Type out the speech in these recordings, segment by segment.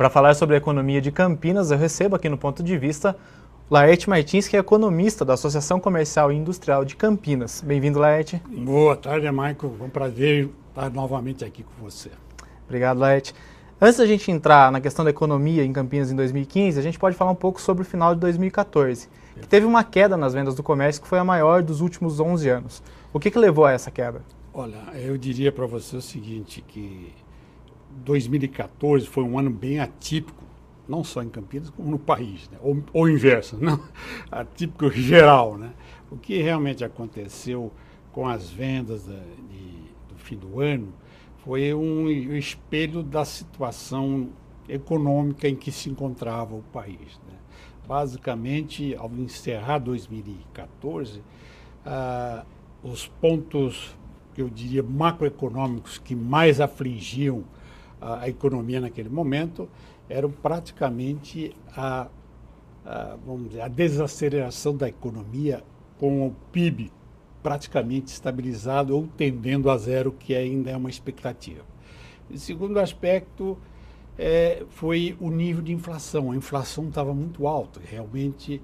Para falar sobre a economia de Campinas, eu recebo aqui no Ponto de Vista Laerte Martins, que é economista da Associação Comercial e Industrial de Campinas. Bem-vindo, Laerte. Boa tarde, Michael. É um prazer estar novamente aqui com você. Obrigado, Laerte. Antes da gente entrar na questão da economia em Campinas em 2015, a gente pode falar um pouco sobre o final de 2014, que teve uma queda nas vendas do comércio que foi a maior dos últimos 11 anos. O que levou a essa queda? Olha, eu diria para você o seguinte, que 2014 foi um ano bem atípico, não só em Campinas, como no país, né? ou inverso, não? Atípico geral, né? O que realmente aconteceu com as vendas do fim do ano foi um espelho da situação econômica em que se encontrava o país, né? Basicamente, ao encerrar 2014, os pontos, que eu diria, macroeconômicos que mais afligiam a economia naquele momento eram praticamente vamos dizer, a desaceleração da economia com o PIB praticamente estabilizado ou tendendo a zero, que ainda é uma expectativa. O segundo aspecto foi o nível de inflação. A inflação estava muito alta, realmente.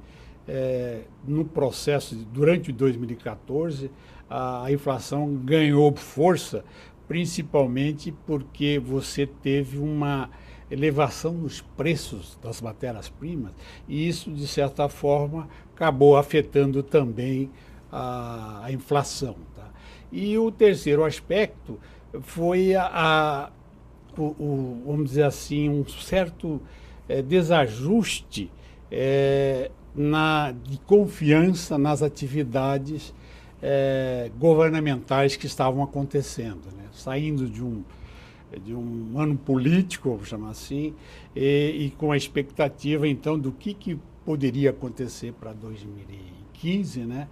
No processo, durante 2014, a inflação ganhou força, principalmente porque você teve uma elevação nos preços das matérias-primas e isso, de certa forma, acabou afetando também a inflação. Tá? E o terceiro aspecto foi vamos dizer assim, um certo desajuste de confiança nas atividades governamentais que estavam acontecendo, né? Saindo de um ano político, vamos chamar assim, e com a expectativa, então, do que poderia acontecer para 2015, né?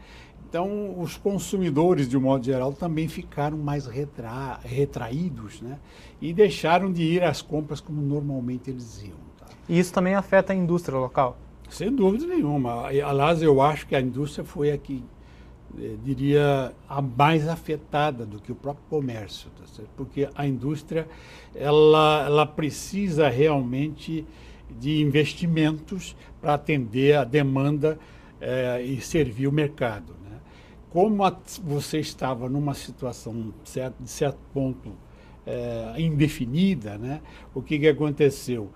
Então, os consumidores, de um modo geral, também ficaram mais retraídos, né? E deixaram de ir às compras como normalmente eles iam. Tá? E isso também afeta a indústria local? Sem dúvida nenhuma. Aliás, eu acho que a indústria foi a que, diria, a mais afetada do que o próprio comércio, tá certo? Porque a indústria ela precisa realmente de investimentos para atender a demanda e servir o mercado, né? Como você estava numa situação, de certo ponto, indefinida, né? O que aconteceu?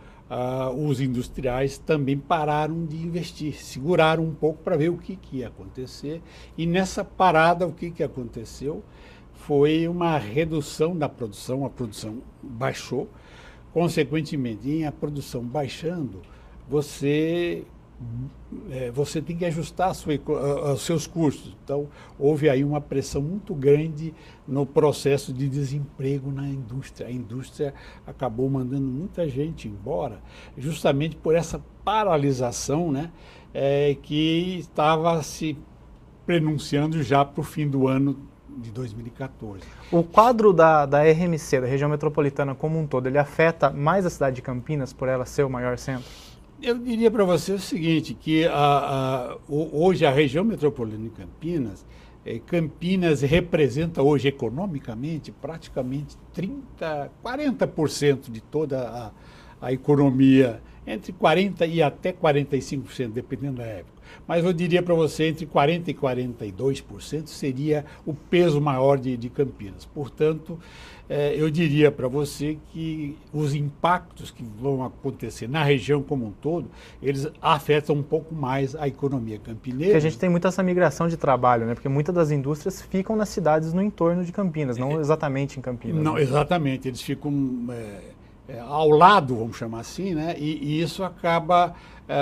Os industriais também pararam de investir, seguraram um pouco para ver o que ia acontecer. E nessa parada, o que aconteceu? Foi uma redução da produção, a produção baixou. Consequentemente, em a produção baixando, você tem que ajustar os seus custos. Então, houve aí uma pressão muito grande no processo de desemprego na indústria. A indústria acabou mandando muita gente embora, justamente por essa paralisação, né, que estava se pronunciando já para o fim do ano de 2014. O quadro da RMC, da região metropolitana como um todo, ele afeta mais a cidade de Campinas, por ela ser o maior centro? Eu diria para você o seguinte, que hoje a região metropolitana de Campinas, Campinas representa hoje economicamente praticamente 40% de toda a economia, entre 40% e até 45%, dependendo da época. Mas eu diria para você, entre 40% e 42% seria o peso maior de Campinas. Portanto, eu diria para você que os impactos que vão acontecer na região como um todo, eles afetam um pouco mais a economia campineira. Porque a gente tem muita essa migração de trabalho, né? Porque muitas das indústrias ficam nas cidades no entorno de Campinas, não exatamente em Campinas. Não, né? Exatamente, eles ficam ao lado, vamos chamar assim, né? E isso acaba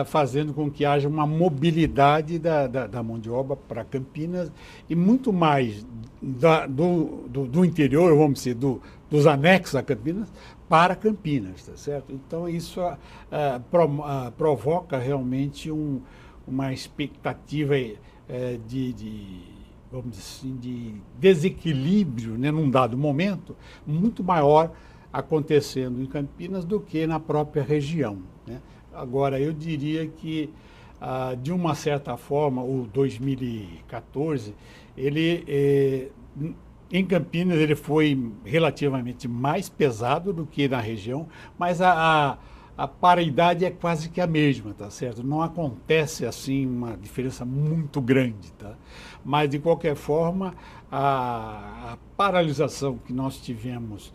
fazendo com que haja uma mobilidade da mão de obra para Campinas e muito mais do interior, vamos dizer, dos anexos a Campinas, para Campinas, tá certo? Então isso provoca realmente uma expectativa vamos dizer assim, de desequilíbrio, né, num dado momento, muito maior acontecendo em Campinas do que na própria região, né? Agora, eu diria que, de uma certa forma, o 2014, em Campinas, ele foi relativamente mais pesado do que na região, mas a a paridade é quase que a mesma, tá certo? Não acontece assim uma diferença muito grande, tá? Mas de qualquer forma, a paralisação que nós tivemos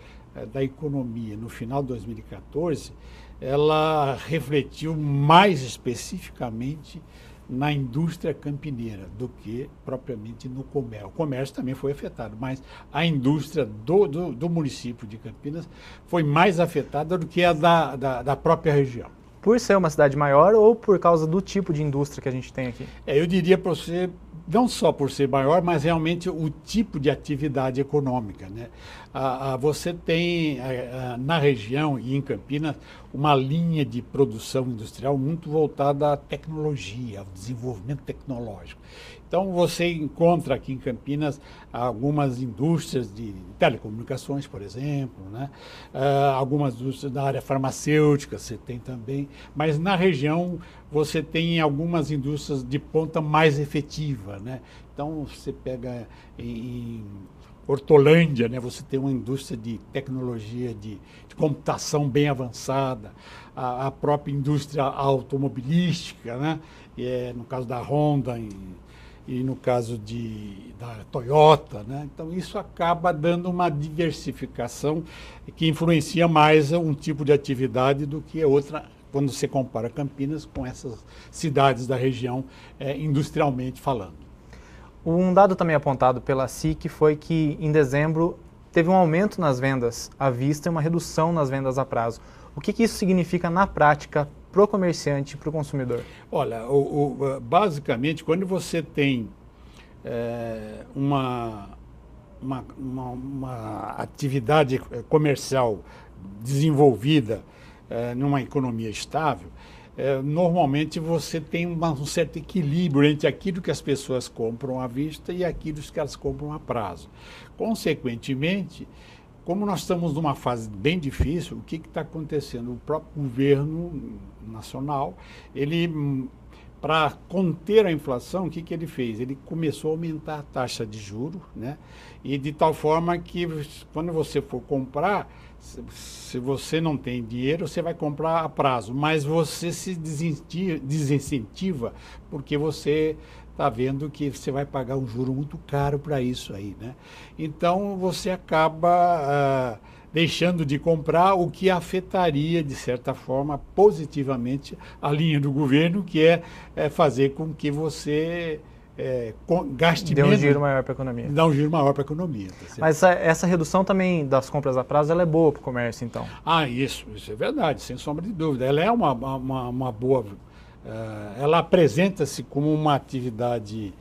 da economia no final de 2014, ela refletiu mais especificamente na indústria campineira do que propriamente no comércio. O comércio também foi afetado, mas a indústria do município de Campinas foi mais afetada do que a da própria região. Por ser uma cidade maior ou por causa do tipo de indústria que a gente tem aqui? Eu diria para você, não só por ser maior, mas realmente o tipo de atividade econômica, né? Você tem na região e em Campinas uma linha de produção industrial muito voltada à tecnologia, ao desenvolvimento tecnológico. Então você encontra aqui em Campinas algumas indústrias de telecomunicações, por exemplo, né? Algumas indústrias da área farmacêutica você tem também, mas na região você tem algumas indústrias de ponta mais efetiva, né? Então você pega em Hortolândia, né? Você tem uma indústria de tecnologia de computação bem avançada, a própria indústria automobilística, né? No caso da Honda e no caso da Toyota, né? Então isso acaba dando uma diversificação que influencia mais um tipo de atividade do que outra, quando você compara Campinas com essas cidades da região, industrialmente falando. Um dado também apontado pela SIC foi que em dezembro teve um aumento nas vendas à vista e uma redução nas vendas a prazo. O que isso significa na prática para o comerciante e para o consumidor? Olha, basicamente, quando você tem uma atividade comercial desenvolvida numa economia estável, normalmente você tem um certo equilíbrio entre aquilo que as pessoas compram à vista e aquilo que elas compram a prazo. Consequentemente, como nós estamos numa fase bem difícil, o que está acontecendo? O próprio governo nacional, para conter a inflação, o que ele fez? Ele começou a aumentar a taxa de juros, né? E de tal forma que quando você for comprar, se você não tem dinheiro, você vai comprar a prazo, mas você se desincentiva porque você está vendo que você vai pagar um juro muito caro para isso aí, né? Então você acaba deixando de comprar, o que afetaria, de certa forma, positivamente a linha do governo, que é fazer com que você gaste menos. Dê um giro maior para a economia. Dá um giro maior para a economia. Tá certo? Mas essa redução também das compras a prazo, ela é boa para o comércio, então? Isso é verdade, sem sombra de dúvida. Ela é uma boa... ela apresenta-se como uma atividade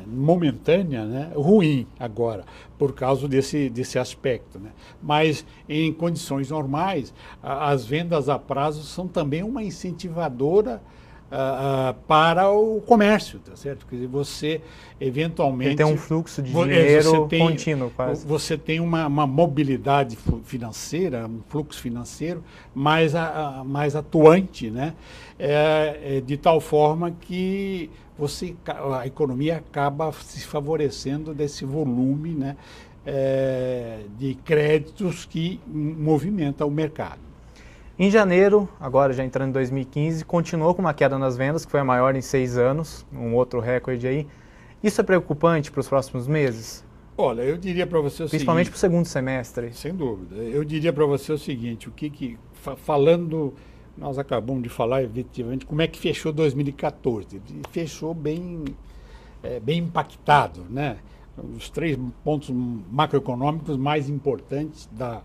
momentânea, né, ruim agora, por causa desse aspecto, né? Mas em condições normais, as vendas a prazo são também uma incentivadora para o comércio, tá certo? Quer dizer, você eventualmente... Tem um fluxo de dinheiro contínuo, quase. Você tem uma mobilidade financeira, um fluxo financeiro mais atuante, né? De tal forma que a economia acaba se favorecendo desse volume, né, de créditos que movimenta o mercado. Em janeiro, agora já entrando em 2015, continuou com uma queda nas vendas, que foi a maior em 6 anos, um outro recorde aí. Isso é preocupante para os próximos meses? Olha, eu diria para você o seguinte... Principalmente para o segundo semestre. Sem dúvida. Eu diria para você o seguinte, falando... Nós acabamos de falar, efetivamente, como é que fechou 2014. Fechou bem impactado, né? Os 3 pontos macroeconômicos mais importantes a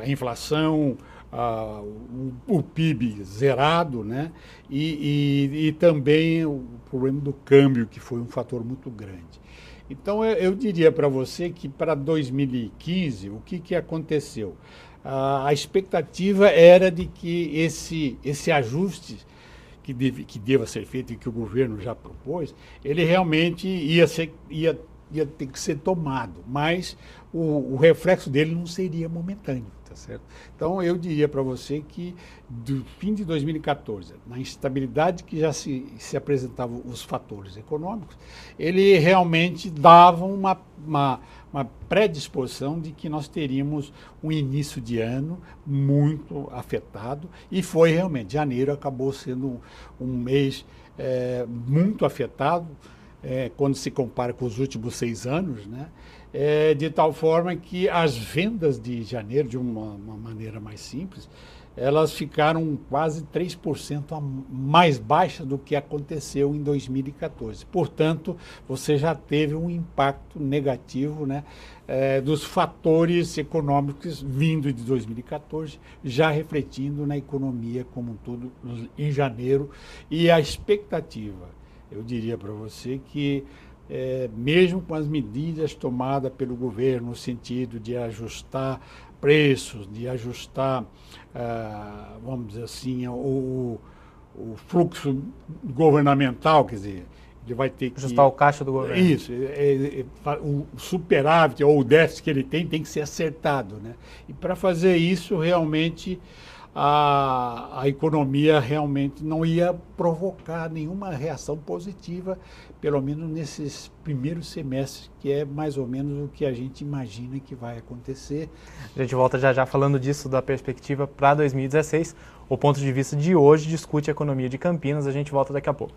inflação, o PIB zerado, né? E também o problema do câmbio, que foi um fator muito grande. Então, eu diria para você que para 2015, o que aconteceu? A expectativa era de que esse ajuste que deva ser feito e que o governo já propôs, ele realmente ia ter que ser tomado, mas o reflexo dele não seria momentâneo, tá certo? Então, eu diria para você que do fim de 2014, na instabilidade que já se apresentavam os fatores econômicos, ele realmente dava uma predisposição de que nós teríamos um início de ano muito afetado, e foi realmente. Janeiro acabou sendo um mês muito afetado, quando se compara com os últimos 6 anos, né? De tal forma que as vendas de janeiro, de uma maneira mais simples, elas ficaram quase 3% mais baixas do que aconteceu em 2014. Portanto, você já teve um impacto negativo, né, dos fatores econômicos vindo de 2014, já refletindo na economia como um todo em janeiro. E a expectativa, eu diria para você que mesmo com as medidas tomadas pelo governo no sentido de ajustar preços, de ajustar, vamos dizer assim, o fluxo governamental, quer dizer, ele vai ter que... Ajustar o caixa do governo. Isso, o superávit ou o déficit que ele tem que ser acertado, né? E para fazer isso, realmente, a economia realmente não ia provocar nenhuma reação positiva, pelo menos nesses primeiros semestres, que é mais ou menos o que a gente imagina que vai acontecer. A gente volta já falando disso, da perspectiva para 2016. O ponto de vista de hoje discute a economia de Campinas. A gente volta daqui a pouco.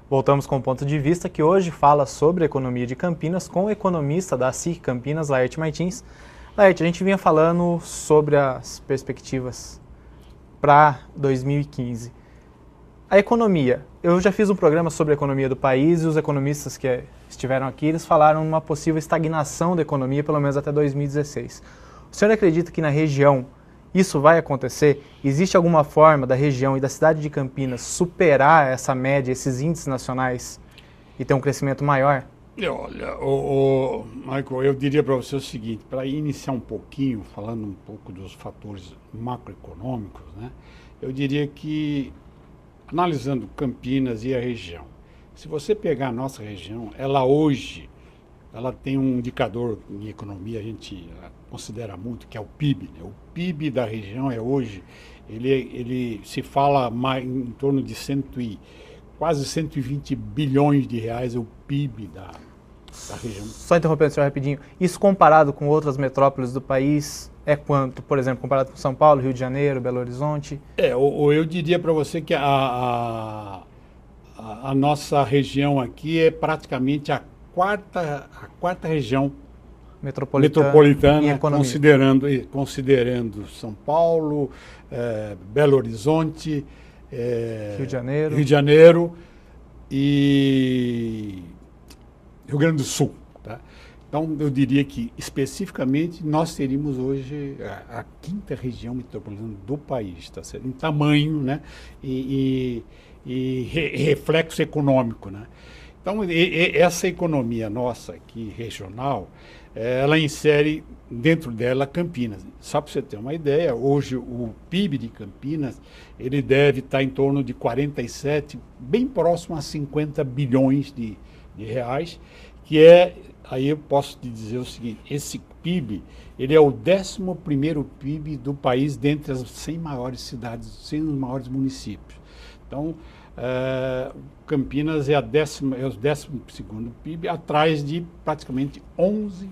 Voltamos com o ponto de vista, que hoje fala sobre a economia de Campinas com o economista da SIC Campinas, Laerte Martins. Laerte, a gente vinha falando sobre as perspectivas para 2015. A economia, eu já fiz um programa sobre a economia do país e os economistas que estiveram aqui, eles falaram uma possível estagnação da economia, pelo menos até 2016. O senhor acredita que na região isso vai acontecer? Existe alguma forma da região e da cidade de Campinas superar essa média, esses índices nacionais e ter um crescimento maior? Olha, Michael, eu diria para você o seguinte, para iniciar um pouquinho, falando um pouco dos fatores macroeconômicos, né? Eu diria que, analisando Campinas e a região, se você pegar a nossa região, ela hoje tem um indicador em economia, a gente considera muito, que é o PIB, né? O PIB da região hoje, ele se fala em torno de quase 120 bilhões de reais, é o PIB da região. Só interrompendo o senhor rapidinho, isso comparado com outras metrópoles do país é quanto, por exemplo, comparado com São Paulo, Rio de Janeiro, Belo Horizonte? Eu diria para você que a nossa região aqui é praticamente a quarta região metropolitana, considerando São Paulo, Belo Horizonte, Rio de Janeiro e Rio Grande do Sul. Tá? Então, eu diria que, especificamente, nós teríamos hoje a 5ª região metropolitana do país, tá certo? Em tamanho, né? e reflexo econômico, né? Então, essa economia nossa aqui, regional, ela insere dentro dela Campinas. Só para você ter uma ideia, hoje o PIB de Campinas, ele deve estar em torno de 47, bem próximo a 50 bilhões de reais, que aí eu posso te dizer o seguinte, esse PIB, ele é o 11º PIB do país dentre as 100 maiores cidades, 100 maiores municípios. Então, Campinas é o 12º PIB, atrás de praticamente 11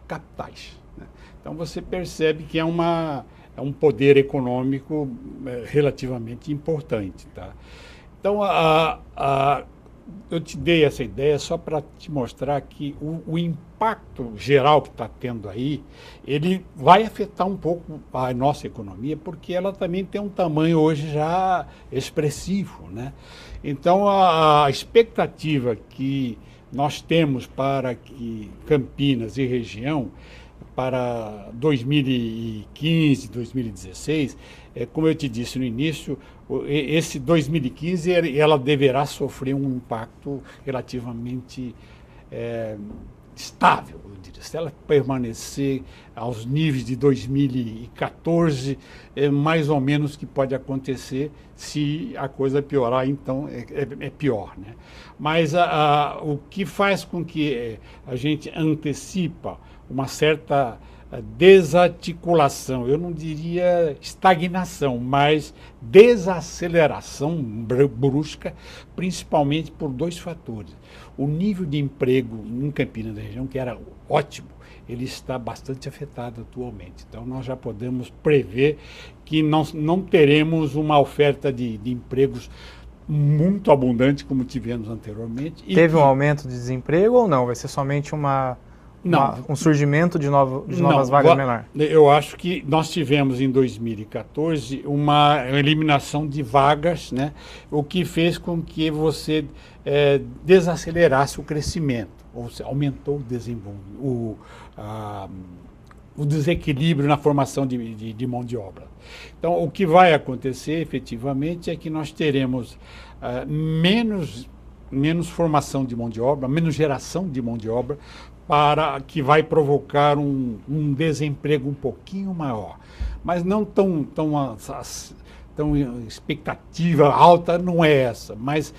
capitais, né? Então você percebe que é um poder econômico relativamente importante, tá? Então eu te dei essa ideia só para te mostrar que o impacto geral que está tendo aí, ele vai afetar um pouco a nossa economia, porque ela também tem um tamanho hoje já expressivo, né? Então, a expectativa que nós temos para que Campinas e região, para 2015, 2016, como eu te disse no início, esse 2015 ela deverá sofrer um impacto relativamente estável, eu diria. Se ela permanecer aos níveis de 2014, é mais ou menos o que pode acontecer. Se a coisa piorar, então é pior, né? Mas o que faz com que a gente antecipa uma certa desarticulação, eu não diria estagnação, mas desaceleração brusca, principalmente por dois fatores. O nível de emprego em Campinas da região, que era ótimo, ele está bastante afetado atualmente. Então, nós já podemos prever que não teremos uma oferta de empregos muito abundante, como tivemos anteriormente. Teve um aumento de desemprego ou não? Vai ser somente um surgimento de novas vagas menor? Eu acho que nós tivemos em 2014 uma eliminação de vagas, né? O que fez com que você desacelerasse o crescimento, ou seja, aumentou o desequilíbrio na formação de mão de obra. Então, o que vai acontecer efetivamente é que nós teremos menos formação de mão de obra, menos geração de mão de obra, que vai provocar um desemprego um pouquinho maior. Mas não tão expectativa alta não é essa, mas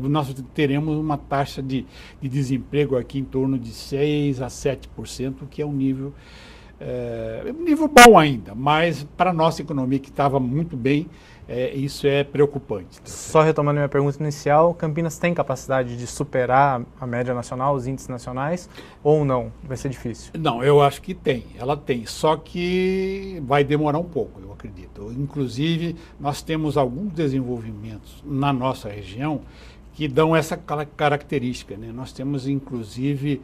nós teremos uma taxa de desemprego aqui em torno de 6% a 7%, que é um nível bom ainda, mas para a nossa economia, que estava muito bem, isso é preocupante. Só retomando minha pergunta inicial, Campinas tem capacidade de superar a média nacional, os índices nacionais, ou não? Vai ser difícil? Não, eu acho que ela tem, só que vai demorar um pouco, eu acredito. Inclusive, nós temos alguns desenvolvimentos na nossa região que dão essa característica, né? Nós temos, inclusive,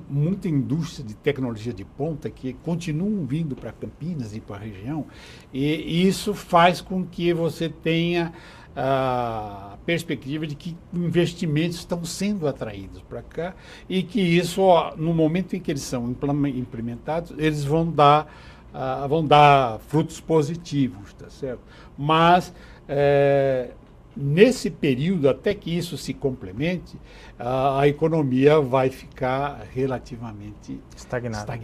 muita indústria de tecnologia de ponta que continuam vindo para Campinas e para a região, e isso faz com que você tenha a perspectiva de que investimentos estão sendo atraídos para cá e que isso, no momento em que eles são implementados, eles vão dar frutos positivos, tá certo? Mas nesse período, até que isso se complemente, a economia vai ficar relativamente estagnada.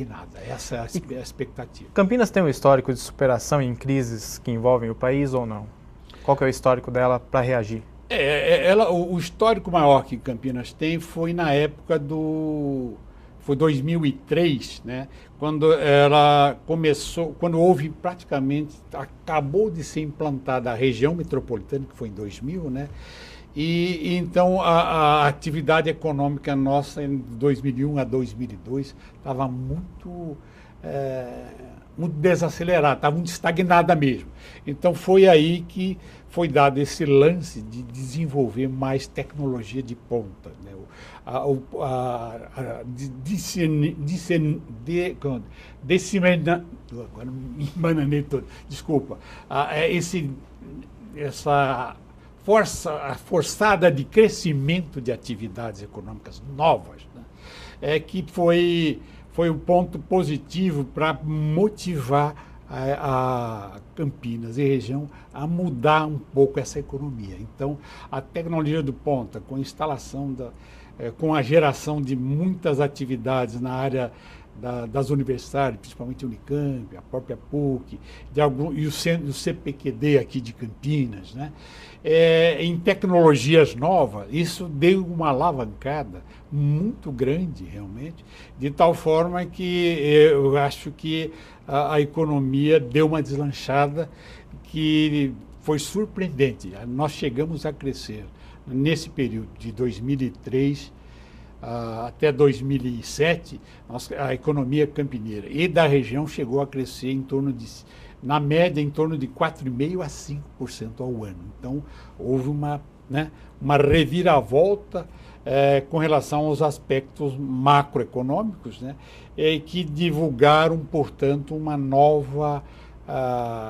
Essa é a expectativa. Campinas tem um histórico de superação em crises que envolvem o país ou não? Qual que é o histórico dela para reagir? O histórico maior que Campinas tem foi na época foi 2003, né? Quando ela começou, quando houve acabou de ser implantada a região metropolitana, que foi em 2000, né? E então a atividade econômica nossa em 2001 a 2002 estava muito desacelerada, estava muito estagnada mesmo. Então foi aí que foi dado esse lance de desenvolver mais tecnologia de ponta, né? Agora me embananei todo, desculpa. Essa forçada de crescimento de atividades econômicas novas, né? Que foi um ponto positivo para motivar a Campinas e região a mudar um pouco essa economia. Então, a tecnologia do ponta, com a instalação com a geração de muitas atividades na área das universidades, principalmente a Unicamp, a própria PUC, e o CPQD aqui de Campinas, né? Em tecnologias novas, isso deu uma alavancada muito grande, realmente, de tal forma que eu acho que a economia deu uma deslanchada que foi surpreendente. Nós chegamos a crescer nesse período de 2003 até 2007, a economia campineira e da região chegou a crescer na média, em torno de 4,5% a 5% ao ano. Então, houve uma reviravolta com relação aos aspectos macroeconômicos, né, que divulgaram, portanto, uma nova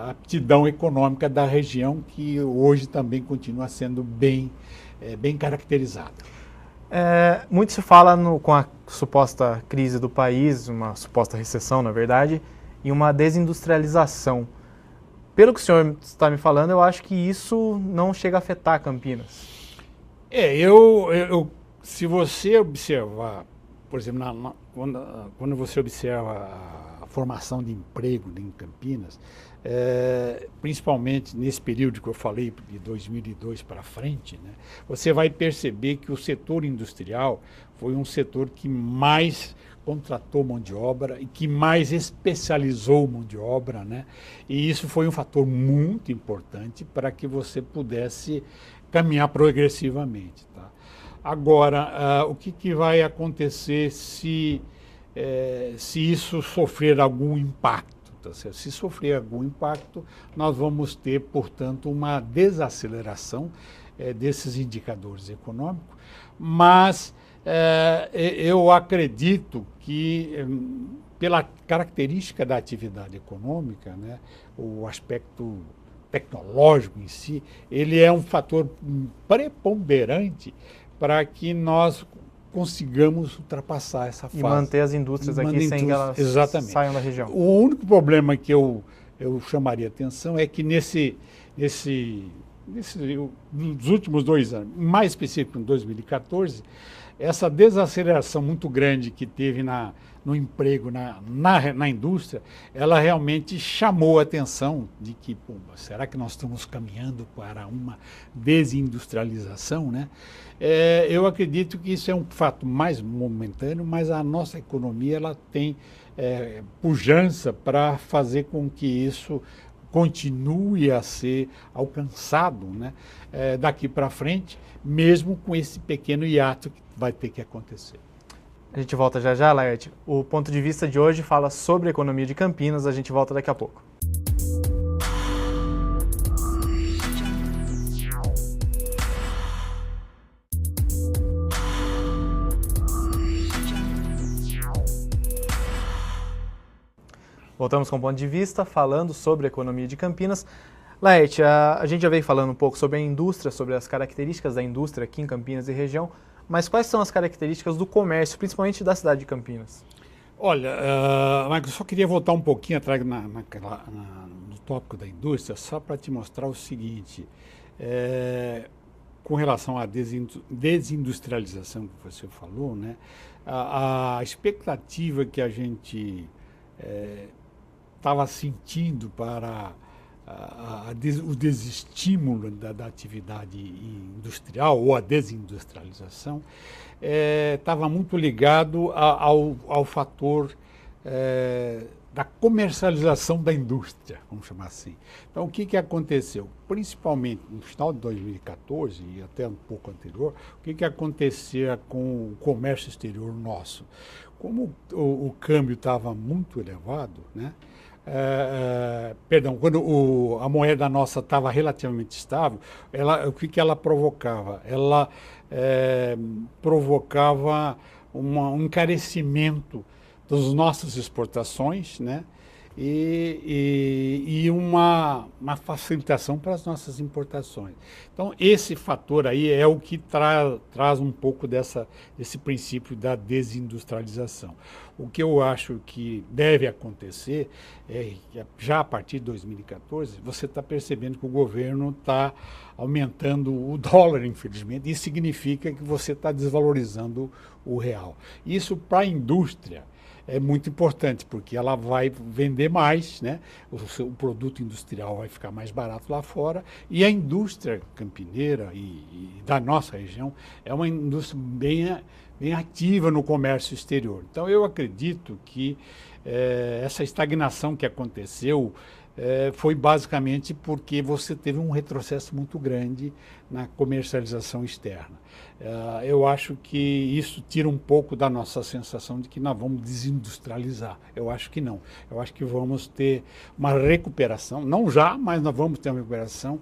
aptidão econômica da região, que hoje também continua sendo bem caracterizada. Muito se fala com a suposta crise do país, uma suposta recessão, na verdade, e uma desindustrialização. Pelo que o senhor está me falando, eu acho que isso não chega a afetar Campinas. Se você observar por exemplo, quando você observa a formação de emprego em Campinas, principalmente nesse período que eu falei, de 2002 para frente, né, você vai perceber que o setor industrial foi um setor que mais contratou mão de obra e que mais especializou mão de obra, né? E isso foi um fator muito importante para que você pudesse caminhar progressivamente, tá? Agora, o que vai acontecer se isso sofrer algum impacto? Tá certo? Se sofrer algum impacto, nós vamos ter, portanto, uma desaceleração desses indicadores econômicos, mas eu acredito que, pela característica da atividade econômica, né, o aspecto tecnológico em si, ele é um fator preponderante para que nós consigamos ultrapassar essa fase. E manter as indústrias aqui sem que elas saiam da região. O único problema que eu chamaria atenção é que nos últimos 2 anos, mais específico em 2014, essa desaceleração muito grande que teve no emprego, na indústria, ela realmente chamou a atenção de que, pô, será que nós estamos caminhando para uma desindustrialização, né? Eu acredito que isso é um fato mais momentâneo, mas a nossa economia ela tem pujança para fazer com que isso continue a ser alcançado, né, daqui para frente, mesmo com esse pequeno hiato que vai ter que acontecer. A gente volta já já, Laerte. O ponto de vista de hoje fala sobre a economia de Campinas, a gente volta daqui a pouco. Voltamos com o ponto de vista, falando sobre a economia de Campinas. Laerte, a gente já veio falando um pouco sobre a indústria, sobre as características da indústria aqui em Campinas e região, mas quais são as características do comércio, principalmente da cidade de Campinas? Olha, Marcos, eu só queria voltar um pouquinho atrás no tópico da indústria, só para te mostrar o seguinte, com relação à desindustrialização que você falou, né, a expectativa que a gente estava sentindo para o desestímulo da atividade industrial ou a desindustrialização estava muito ligado ao fator da comercialização da indústria, vamos chamar assim. Então, o que aconteceu? Principalmente no final de 2014 e até um pouco anterior, o que acontecia com o comércio exterior nosso? Como o câmbio estava muito elevado, né? Quando a moeda nossa estava relativamente estável, o que ela provocava? Ela provocava um encarecimento das nossas exportações, né? E uma facilitação para as nossas importações. Então, esse fator aí é o que traz um pouco desse princípio da desindustrialização. O que eu acho que deve acontecer é que já a partir de 2014, você está percebendo que o governo está aumentando o dólar, infelizmente, isso significa que você está desvalorizando o real. Isso para a indústria é muito importante, porque ela vai vender mais, né? O produto industrial vai ficar mais barato lá fora, e a indústria campineira e da nossa região é uma indústria bem ativa no comércio exterior. Então, eu acredito que essa estagnação que aconteceu foi basicamente porque você teve um retrocesso muito grande na comercialização externa. Eu acho que isso tira um pouco da nossa sensação de que nós vamos desindustrializar. Eu acho que não. Eu acho que vamos ter uma recuperação, não já, mas nós vamos ter uma recuperação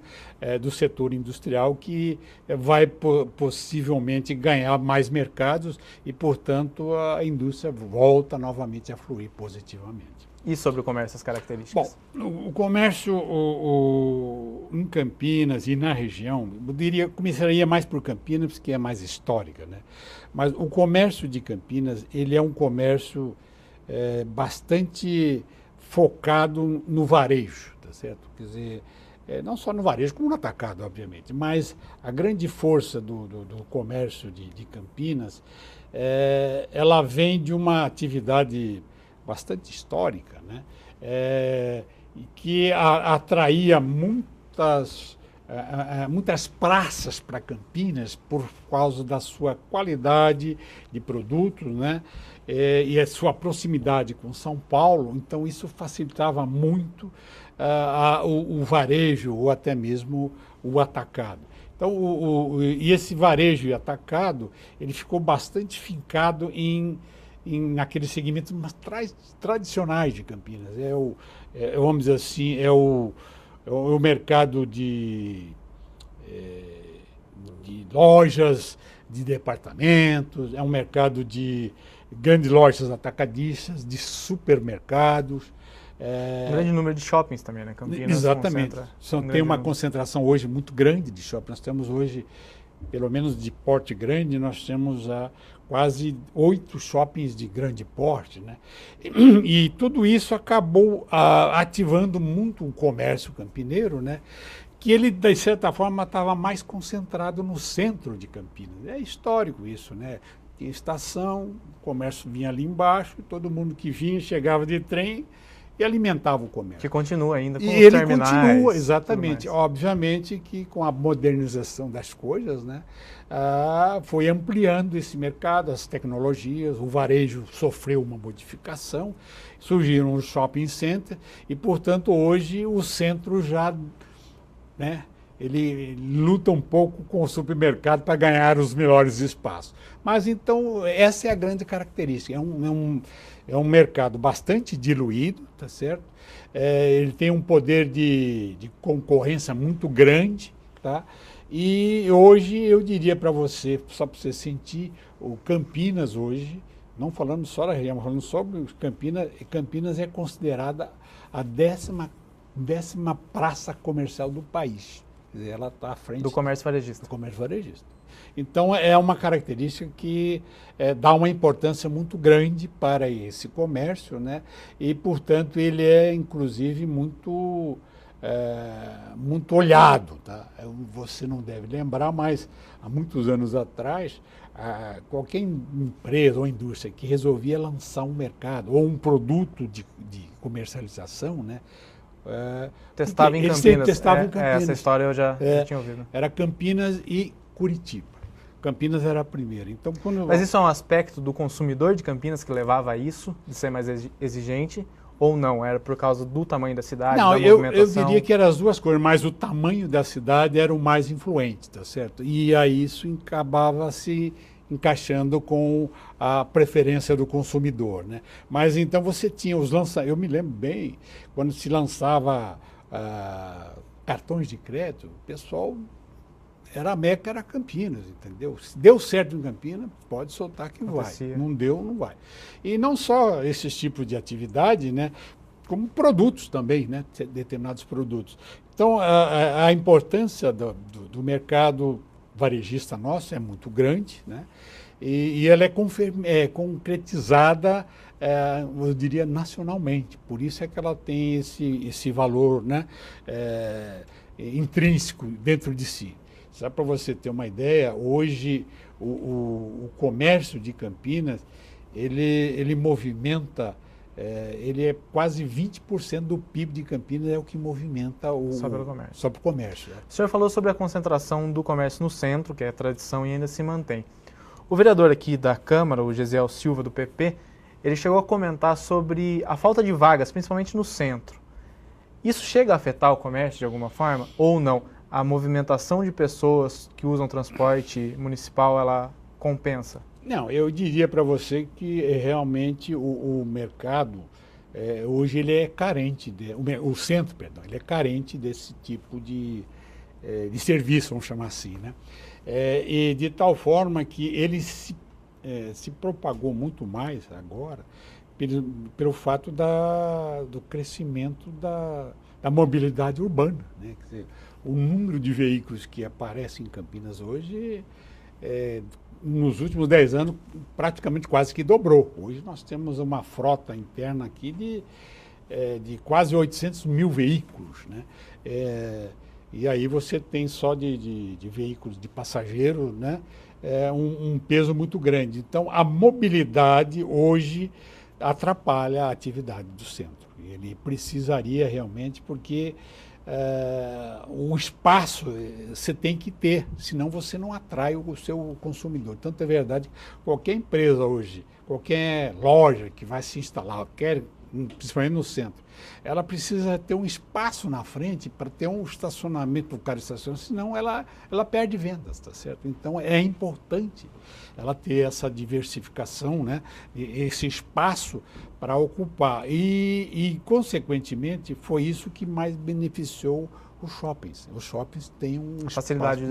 do setor industrial que vai possivelmente ganhar mais mercados e, portanto, a indústria volta novamente a fluir positivamente. E sobre o comércio, as características? Bom, o comércio em Campinas e na região, eu diria, começaria mais por Campinas, que é mais histórica, né? Mas o comércio de Campinas, ele é um comércio bastante focado no varejo, tá certo? Quer dizer, não só no varejo, como no atacado, obviamente, mas a grande força do comércio de Campinas ela vem de uma atividade bastante histórica, né? Que atraía muitas praças para Campinas por causa da sua qualidade de produtos, né? E a sua proximidade com São Paulo. Então, isso facilitava muito o varejo ou até mesmo o atacado. Então, e esse varejo e atacado, ele ficou bastante fincado naqueles segmentos tradicionais de Campinas. Vamos dizer assim, o mercado de lojas, de departamentos, é um mercado de grandes lojas atacadistas, de supermercados. Grande número de shoppings também, né? Campinas exatamente. Tem uma concentração hoje muito grande de shoppings. Nós temos hoje, pelo menos de porte grande, nós temos quase 8 shoppings de grande porte, né? E tudo isso acabou ativando muito o comércio campineiro, né? Que ele, de certa forma, estava mais concentrado no centro de Campinas. É histórico isso, né? Tinha estação, o comércio vinha ali embaixo, todo mundo que vinha chegava de trem e alimentava o comércio. Que continua ainda com os terminais. Ele continua, exatamente. Obviamente que com a modernização das coisas, né, foi ampliando esse mercado, as tecnologias, o varejo sofreu uma modificação, surgiram os shopping centers e, portanto, hoje o centro já, né, ele luta um pouco com o supermercado para ganhar os melhores espaços. Mas, então, essa é a grande característica. É um mercado bastante diluído, tá certo? Ele tem um poder de concorrência muito grande, tá? E hoje eu diria para você, só para você sentir, o Campinas hoje, não falando só da região, falando sobre Campinas é considerada a 10ª praça comercial do país. Quer dizer, ela está à frente do comércio varejista. Do comércio varejista. Então, é uma característica que dá uma importância muito grande para esse comércio, né? E, portanto, ele é, inclusive, muito olhado. Tá? Você não deve lembrar, mas há muitos anos atrás, qualquer empresa ou indústria que resolvia lançar um mercado ou um produto de comercialização, né? Testava em Campinas. Testava em Campinas. Essa história eu já tinha ouvido. Era Campinas e Curitiba. Campinas era a primeira. Então, Mas isso é um aspecto do consumidor de Campinas que levava a isso, de ser mais exigente, ou não? Era por causa do tamanho da cidade, da movimentação? Eu diria que eram as duas coisas, mas o tamanho da cidade era o mais influente, tá certo? E aí isso acabava se encaixando com a preferência do consumidor, né? Mas então você tinha os lançamentos, eu me lembro bem, quando se lançava cartões de crédito, o pessoal a Meca era Campinas, entendeu? Se deu certo em Campinas, pode soltar que vai. Não deu, não vai. E não só esses tipos de atividade, né? Como produtos também, né? Determinados produtos. Então, a importância do mercado varejista nosso é muito grande, né? E ela é concretizada, eu diria, nacionalmente. Por isso é que ela tem esse valor, né? Intrínseco dentro de si. Só para você ter uma ideia, hoje o comércio de Campinas, ele movimenta, ele é quase 20% do PIB de Campinas é o que movimenta só pelo comércio. Só para o comércio. O senhor falou sobre a concentração do comércio no centro, que é tradição e ainda se mantém. O vereador aqui da Câmara, o Gesiel Silva, do PP, ele chegou a comentar sobre a falta de vagas, principalmente no centro. Isso chega a afetar o comércio de alguma forma ou não? A movimentação de pessoas que usam transporte municipal, ela compensa? Não, eu diria para você que realmente o mercado, hoje ele é carente, o centro, perdão, ele é carente desse tipo de serviço, vamos chamar assim, né? E de tal forma que ele se propagou muito mais agora pelo fato do crescimento da mobilidade urbana, né? Quer dizer, o número de veículos que aparecem em Campinas hoje, nos últimos 10 anos, praticamente quase que dobrou. Hoje nós temos uma frota interna aqui de quase 800 mil veículos, né? E aí você tem só de veículos de passageiro, né? um peso muito grande. Então, a mobilidade hoje atrapalha a atividade do centro. Ele precisaria realmente, porque o espaço você tem que ter, senão você não atrai o seu consumidor. Tanto é verdade que qualquer empresa hoje, qualquer loja que vai se instalar, principalmente no centro, ela precisa ter um espaço na frente para ter um estacionamento para o cara estacionar, senão ela perde vendas, tá certo? Então é importante ela ter essa diversificação, né? Esse espaço para ocupar. E, consequentemente, foi isso que mais beneficiou os shoppings. Os shoppings têm uma facilidade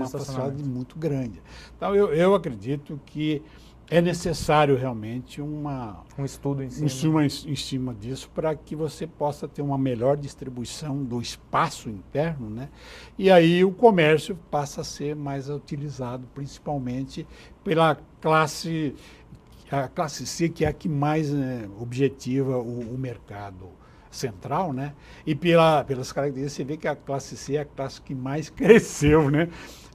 muito grande. Então eu acredito que é necessário realmente um estudo em cima disso para que você possa ter uma melhor distribuição do espaço interno, né? E aí o comércio passa a ser mais utilizado, principalmente pela a classe C, que é a que mais objetiva o mercado central, né? E pelas características, você vê que a classe C é a classe que mais cresceu, né?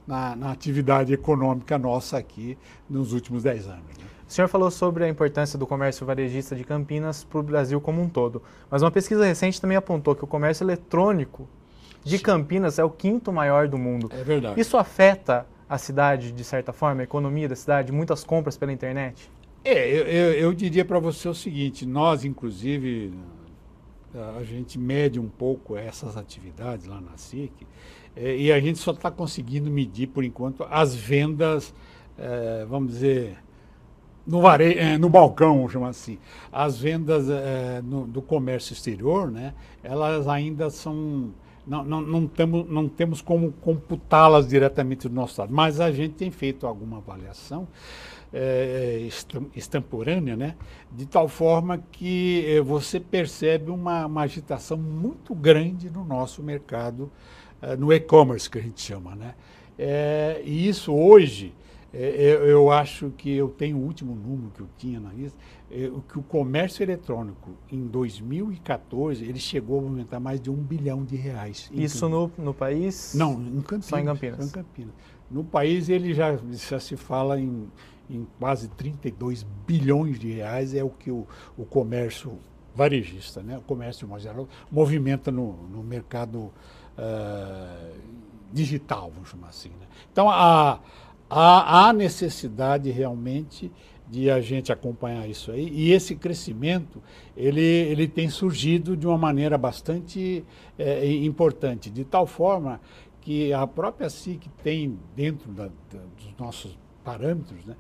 Na atividade econômica nossa aqui nos últimos 10 anos. Né? O senhor falou sobre a importância do comércio varejista de Campinas para o Brasil como um todo, mas uma pesquisa recente também apontou que o comércio eletrônico de Campinas é o 5º maior do mundo. É verdade. Isso afeta a cidade, de certa forma, a economia da cidade, muitas compras pela internet? Eu diria para você o seguinte, nós, inclusive, a gente mede um pouco essas atividades lá na SIC, e a gente só está conseguindo medir, por enquanto, as vendas, vamos dizer, no balcão, vamos chamar assim. As vendas do comércio exterior, né, elas ainda são... Não temos como computá-las diretamente do nosso estado, mas a gente tem feito alguma avaliação extemporânea, né? De tal forma que você percebe uma agitação muito grande no nosso mercado, no e-commerce, que a gente chama, né? E isso hoje, eu acho que eu tenho o último número que eu tinha na lista, que o comércio eletrônico, em 2014, ele chegou a aumentar mais de R$1 bilhão. Isso no país? Não, em Campinas. Só em Campinas. Só em Campinas. No país, ele já se fala em quase 32 bilhões de reais, é o que o comércio varejista, né? O comércio mais geral, movimenta no mercado digital, vamos chamar assim. Né? Então, há necessidade realmente de a gente acompanhar isso aí, e esse crescimento, ele tem surgido de uma maneira bastante importante, de tal forma que a própria SIC tem dentro dos nossos parâmetros, né?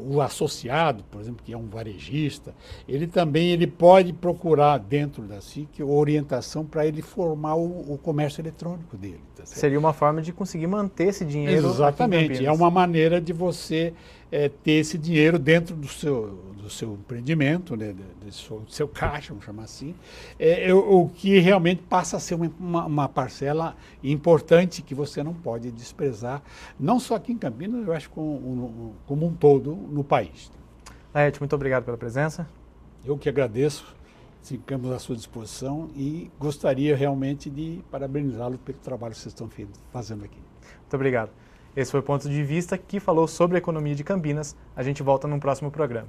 O associado, por exemplo, que é um varejista, ele pode procurar dentro da SIC orientação para ele formar o comércio eletrônico dele. Tá certo? Seria uma forma de conseguir manter esse dinheiro. Exatamente, é uma maneira de você ter esse dinheiro dentro do seu empreendimento, né? do seu caixa, vamos chamar assim, o que realmente passa a ser uma parcela importante que você não pode desprezar, não só aqui em Campinas, eu acho como um todo no país. Laerte, muito obrigado pela presença. Eu que agradeço, ficamos à sua disposição e gostaria realmente de parabenizá-lo pelo trabalho que vocês estão fazendo aqui. Muito obrigado. Esse foi o Ponto de Vista, que falou sobre a economia de Campinas. A gente volta num próximo programa.